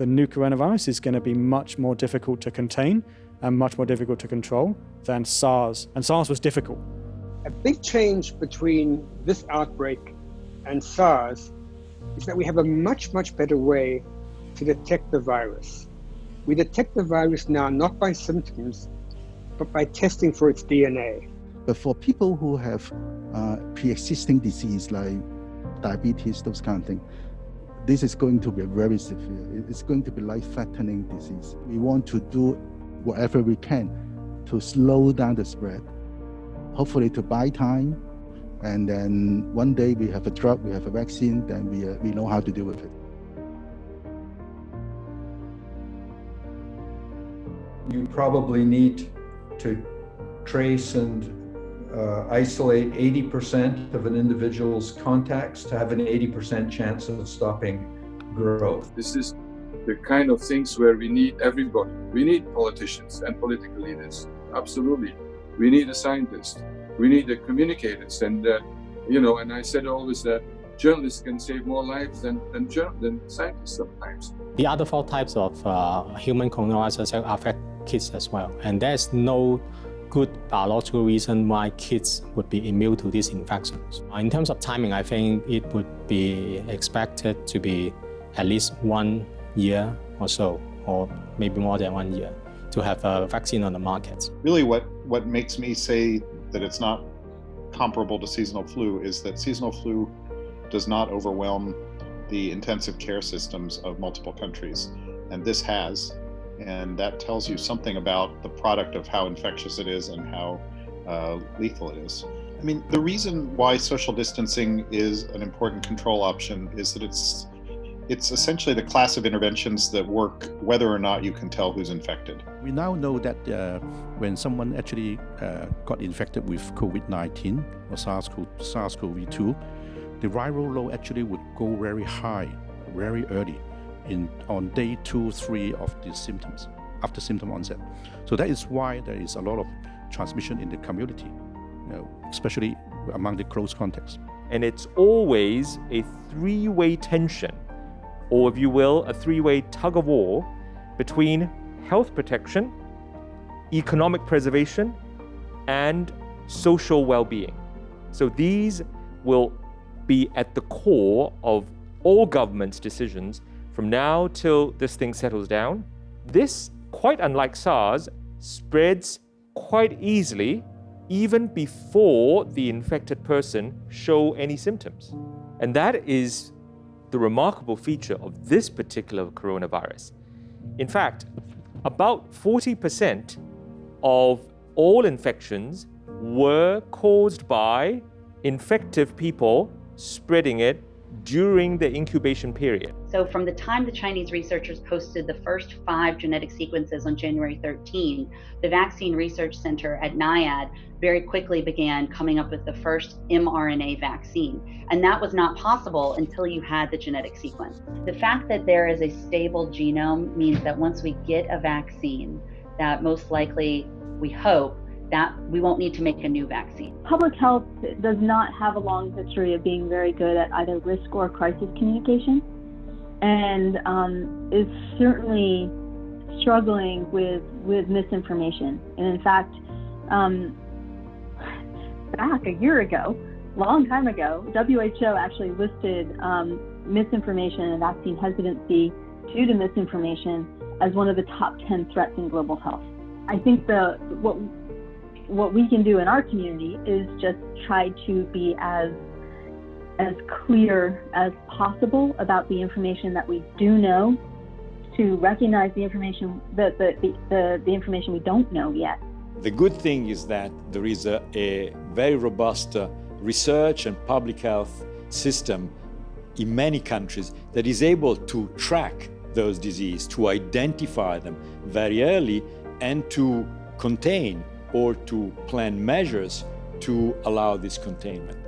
The new coronavirus is going to be much more difficult to contain and much more difficult to control than SARS. And SARS was difficult. A big change between this outbreak and SARS is that we have a much, much better way to detect the virus. We detect the virus now not by symptoms, but by testing for its DNA. But for people who have pre-existing disease like diabetes, those kind of things, this is going to be very severe. It's going to be life-threatening disease. We want to do whatever we can to slow down the spread, hopefully to buy time, and then one day we have a drug, we have a vaccine, then we know how to deal with it. You probably need to trace and isolate 80% of an individual's contacts to have an 80% chance of stopping growth. This is the kind of things where we need everybody. We need politicians and political leaders, absolutely. We need a scientist. We need the communicators. And, and I said always that journalists can save more lives than scientists sometimes. The other 4 types of human coronaviruses affect kids as well. And there's no good biological reason why kids would be immune to these infections. In terms of timing, I think it would be expected to be at least 1 year or so, or maybe more than 1 year, to have a vaccine on the market. Really what makes me say that it's not comparable to seasonal flu is that seasonal flu does not overwhelm the intensive care systems of multiple countries, and this has. And that tells you something about the product of how infectious it is and how lethal it is. I mean, the reason why social distancing is an important control option is that it's essentially the class of interventions that work whether or not you can tell who's infected. We now know that when someone actually got infected with COVID-19 or SARS-CoV-2, the viral load actually would go very high, very early. On day 2, 3 of the symptoms, after symptom onset. So that is why there is a lot of transmission in the community, especially among the close contacts. And it's always a 3-way tension, or if you will, a 3-way tug of war between health protection, economic preservation, and social well-being. So these will be at the core of all government's decisions from now till this thing settles down. This, quite unlike SARS, spreads quite easily even before the infected person show any symptoms. And that is the remarkable feature of this particular coronavirus. In fact, about 40% of all infections were caused by infective people spreading it during the incubation period. So from the time the Chinese researchers posted the first 5 genetic sequences on January 13, the Vaccine Research Center at NIAID very quickly began coming up with the first mRNA vaccine. And that was not possible until you had the genetic sequence. The fact that there is a stable genome means that once we get a vaccine, that most likely, we hope, that we won't need to make a new vaccine. Public health does not have a long history of being very good at either risk or crisis communication, and is certainly struggling with misinformation. And in fact, back a year ago, long time ago, WHO actually listed misinformation and vaccine hesitancy due to misinformation as one of the top 10 threats in global health. I think what we can do in our community is just try to be as clear as possible about the information that we do know, to recognize the information the information we don't know yet. The good thing is that there is a very robust research and public health system in many countries that is able to track those diseases, to identify them very early, and to contain or to plan measures to allow this containment.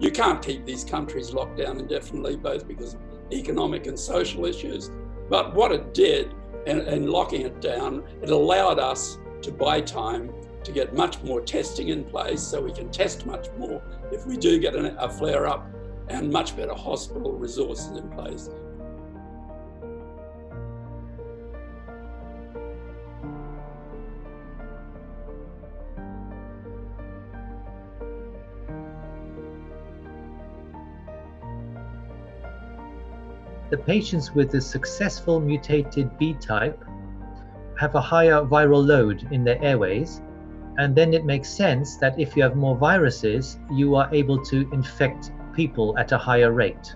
You can't keep these countries locked down indefinitely, both because of economic and social issues. But what it did, in locking it down, it allowed us to buy time to get much more testing in place so we can test much more if we do get a flare-up, and much better hospital resources in place. The patients with the successful mutated B type have a higher viral load in their airways, and then it makes sense that if you have more viruses, you are able to infect people at a higher rate.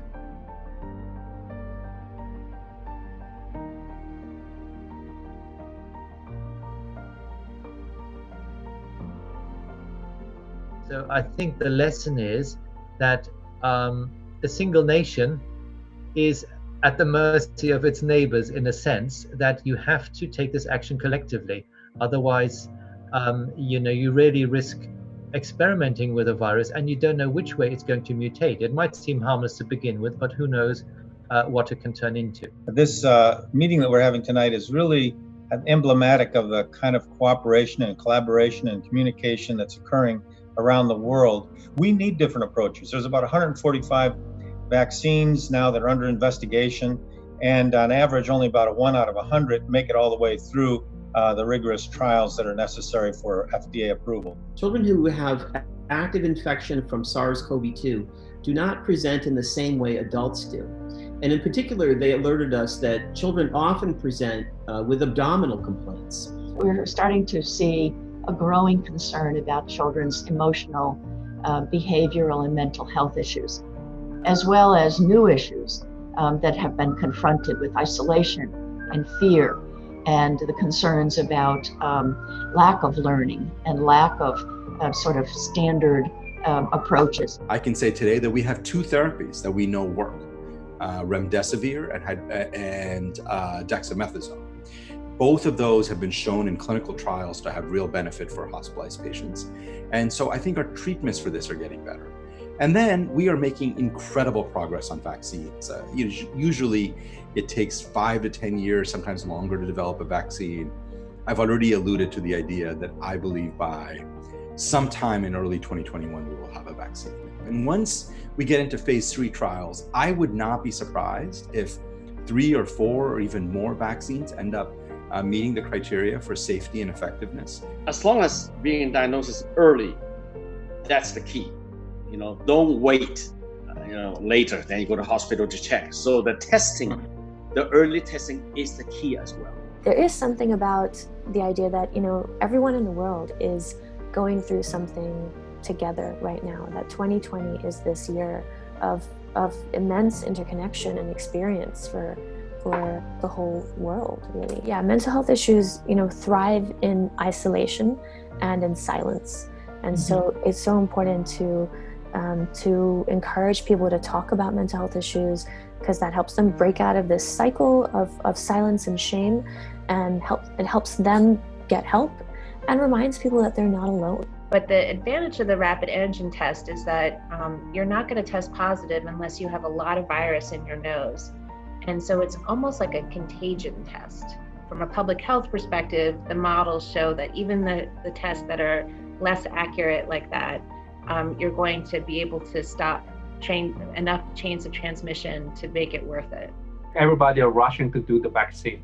So I think the lesson is that a single nation is at the mercy of its neighbors, in a sense that you have to take this action collectively. Otherwise, you really risk experimenting with a virus and you don't know which way it's going to mutate. It might seem harmless to begin with, but who knows what it can turn into. This meeting that we're having tonight is really emblematic of the kind of cooperation and collaboration and communication that's occurring around the world. We need different approaches. There's about 145 vaccines now that are under investigation, and on average only about 1 out of 100 make it all the way through the rigorous trials that are necessary for FDA approval. Children who have active infection from SARS-CoV-2 do not present in the same way adults do. And in particular, they alerted us that children often present with abdominal complaints. We're starting to see a growing concern about children's emotional, behavioral, and mental health issues, as well as new issues that have been confronted with isolation and fear, and the concerns about lack of learning and lack of sort of standard approaches. I can say today that we have 2 therapies that we know work, remdesivir and dexamethasone. Both of those have been shown in clinical trials to have real benefit for hospitalized patients. And so I think our treatments for this are getting better. And then we are making incredible progress on vaccines. Usually it takes 5 to 10 years, sometimes longer, to develop a vaccine. I've already alluded to the idea that I believe by sometime in early 2021, we will have a vaccine. And once we get into phase 3 trials, I would not be surprised if 3 or 4 or even more vaccines end up meeting the criteria for safety and effectiveness. As long as being diagnosed early, that's the key. Don't wait, later, then you go to hospital to check. So the testing, the early testing is the key as well. There is something about the idea that, everyone in the world is going through something together right now, that 2020 is this year of immense interconnection and experience for the whole world, really. Yeah, mental health issues, thrive in isolation and in silence. And so it's so important to encourage people to talk about mental health issues, because that helps them break out of this cycle of silence and shame, and it helps them get help and reminds people that they're not alone. But the advantage of the rapid antigen test is that you're not going to test positive unless you have a lot of virus in your nose. And so it's almost like a contagion test. From a public health perspective, the models show that even the tests that are less accurate like that, you're going to be able to stop enough chains of transmission to make it worth it. Everybody are rushing to do the vaccine.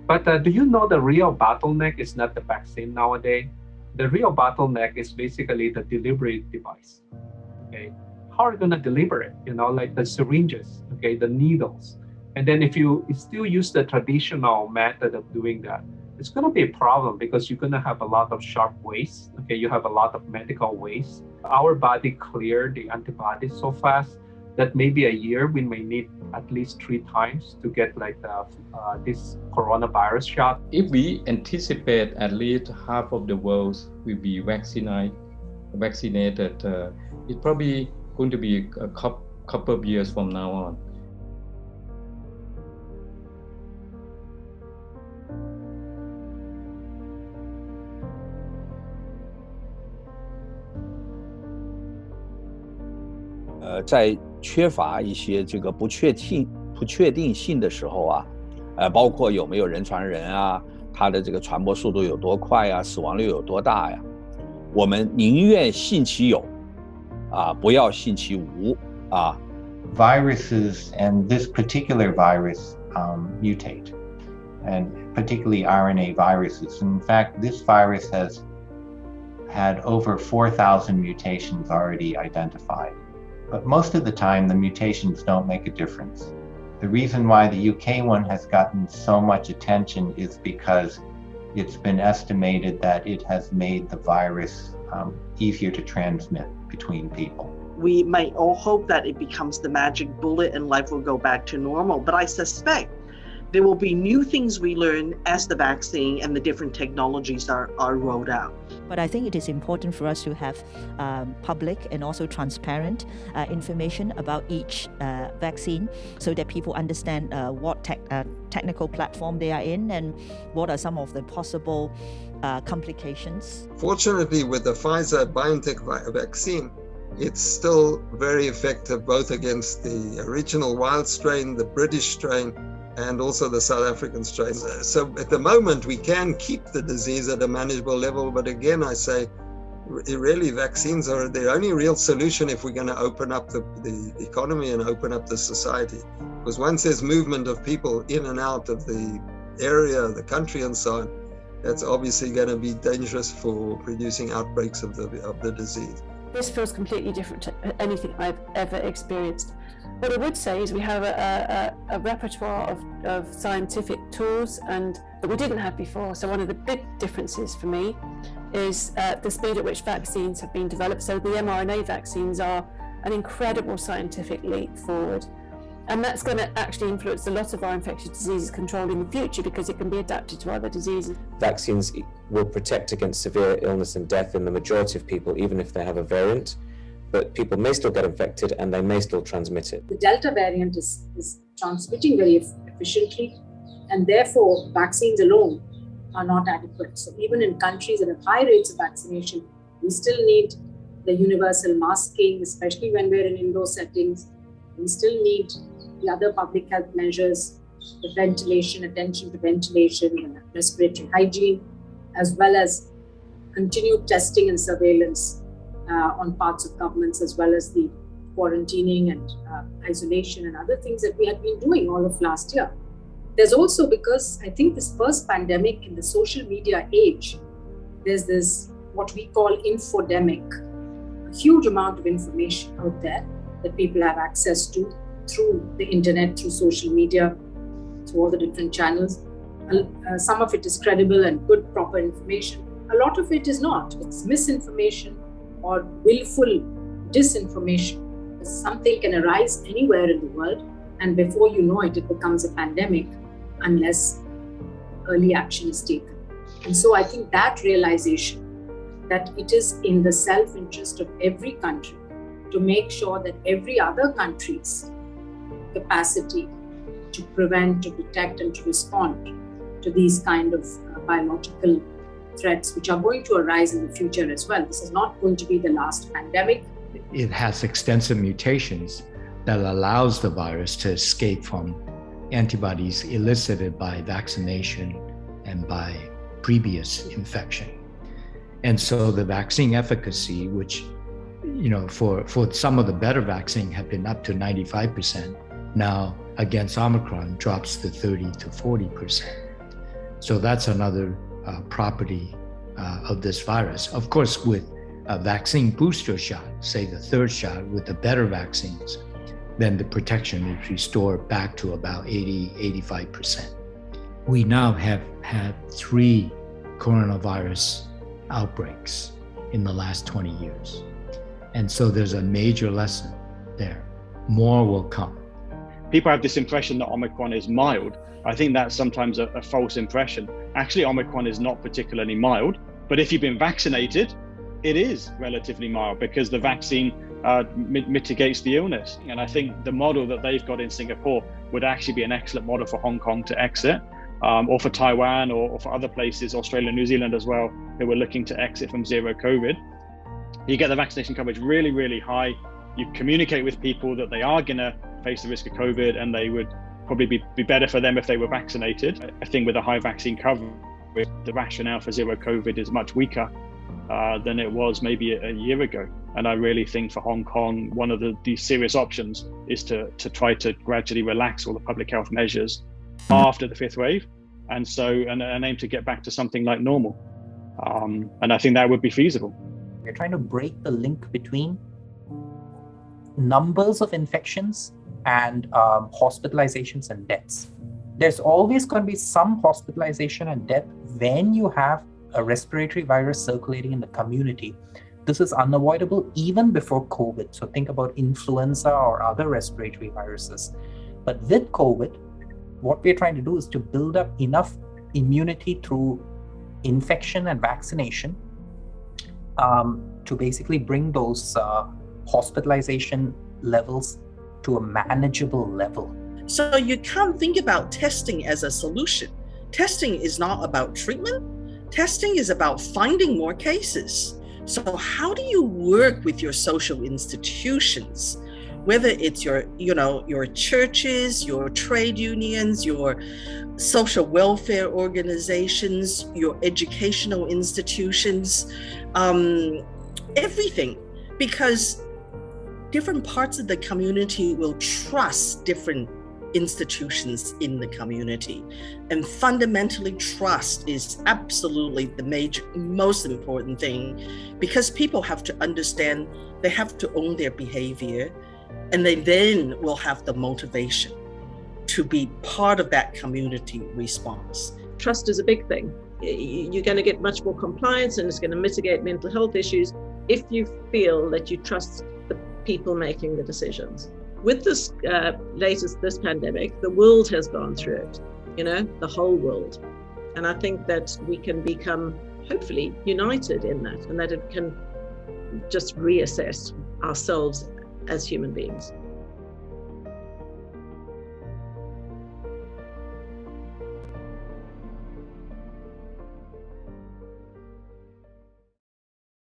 But do you know the real bottleneck is not the vaccine nowadays? The real bottleneck is basically the delivery device. Okay, how are you going to deliver it? Like the syringes, okay, the needles. And then if you still use the traditional method of doing that, it's going to be a problem, because you're going to have a lot of sharp waste. Okay, you have a lot of medical waste. Our body cleared the antibodies so fast that maybe a year we may need at least 3 times to get like this coronavirus shot. If we anticipate at least half of the world will be vaccinated, it's probably going to be a couple of years from now on. 在缺乏一些这个不确定性的时候啊，包括有没有人传人啊，它的这个传播速度有多快啊，死亡率有多大呀？我们宁愿信其有，不要信其无啊。Viruses and this particular virus mutate, and particularly RNA viruses. In fact, this virus has had over 4,000 mutations already identified. But most of the time, the mutations don't make a difference. The reason why the UK one has gotten so much attention is because it's been estimated that it has made the virus easier to transmit between people. We might all hope that it becomes the magic bullet and life will go back to normal, but I suspect there will be new things we learn as the vaccine and the different technologies are rolled out. But I think it is important for us to have public and also transparent information about each vaccine so that people understand what technical platform they are in and what are some of the possible complications. Fortunately, with the Pfizer-BioNTech vaccine, it's still very effective both against the original wild strain, the British strain, and also the South African strain. So at the moment, we can keep the disease at a manageable level. But again, I say, really, vaccines are the only real solution if we're going to open up the economy and open up the society. Because once there's movement of people in and out of the area, the country and so on, that's obviously going to be dangerous for producing outbreaks of the disease. This feels completely different to anything I've ever experienced. What I would say is we have a repertoire of scientific tools and that we didn't have before. So one of the big differences for me is the speed at which vaccines have been developed. So the mRNA vaccines are an incredible scientific leap forward. And that's going to actually influence a lot of our infectious diseases control in the future because it can be adapted to other diseases. Vaccines will protect against severe illness and death in the majority of people, even if they have a variant. But people may still get infected and they may still transmit it. The Delta variant is transmitting very efficiently, and therefore vaccines alone are not adequate. So even in countries that have high rates of vaccination, we still need the universal masking, especially when we're in indoor settings. We still need the other public health measures, the ventilation, attention to ventilation, and respiratory hygiene, as well as continued testing and surveillance on parts of governments, as well as the quarantining and isolation and other things that we had been doing all of last year. There's also, because I think this first pandemic in the social media age, there's this what we call infodemic, a huge amount of information out there that people have access to through the internet, through social media, through all the different channels. Some of it is credible and good, proper information. A lot of it is not. It's misinformation or willful disinformation. Something can arise anywhere in the world, and before you know it, it becomes a pandemic unless early action is taken. And so I think that realization that it is in the self-interest of every country to make sure that every other country's capacity to prevent, to detect, and to respond to these kind of biological threats, which are going to arise in the future as well. This is not going to be the last pandemic. It has extensive mutations that allows the virus to escape from antibodies elicited by vaccination and by previous infection. And so the vaccine efficacy, which for some of the better vaccine have been up to 95%, now against Omicron drops to 30 to 40%. So that's another property of this virus. Of course, with a vaccine booster shot, say the third shot with the better vaccines, then the protection is restored back to about 80-85%. We now have had 3 coronavirus outbreaks in the last 20 years. And so there's a major lesson there. More will come. People have this impression that Omicron is mild. I think that's sometimes a false impression. Actually, Omicron is not particularly mild, but if you've been vaccinated, it is relatively mild because the vaccine mitigates the illness. And I think the model that they've got in Singapore would actually be an excellent model for Hong Kong to exit, or for Taiwan, or for other places, Australia, New Zealand as well, who are looking to exit from zero COVID. You get the vaccination coverage really, really high. You communicate with people that they are going to face the risk of COVID, and they would probably be better for them if they were vaccinated. I think with a high vaccine coverage, the rationale for zero COVID is much weaker than it was maybe a year ago. And I really think for Hong Kong, one of the serious options is to try to gradually relax all the public health measures after the fifth wave, and aim to get back to something like normal. And I think that would be feasible. We're trying to break the link between numbers of infections and hospitalizations and deaths. There's always going to be some hospitalization and death when you have a respiratory virus circulating in the community. This is unavoidable even before COVID. So think about influenza or other respiratory viruses. But with COVID, what we're trying to do is to build up enough immunity through infection and vaccination to basically bring those hospitalization levels to a manageable level. So you can't think about testing as a solution. Testing is not about treatment. Testing is about finding more cases. So how do you work with your social institutions, whether it's your churches, your trade unions, your social welfare organizations, your educational institutions, everything, because different parts of the community will trust different institutions in the community. And fundamentally, trust is absolutely the most important thing, because people have to understand, they have to own their behavior, and they then will have the motivation to be part of that community response. Trust is a big thing. You're going to get much more compliance, and it's going to mitigate mental health issues if you feel that you trust the people making the decisions. With this this pandemic, the world has gone through it, the whole world. And I think that we can become, hopefully, united in that, and that it can just reassess ourselves as human beings.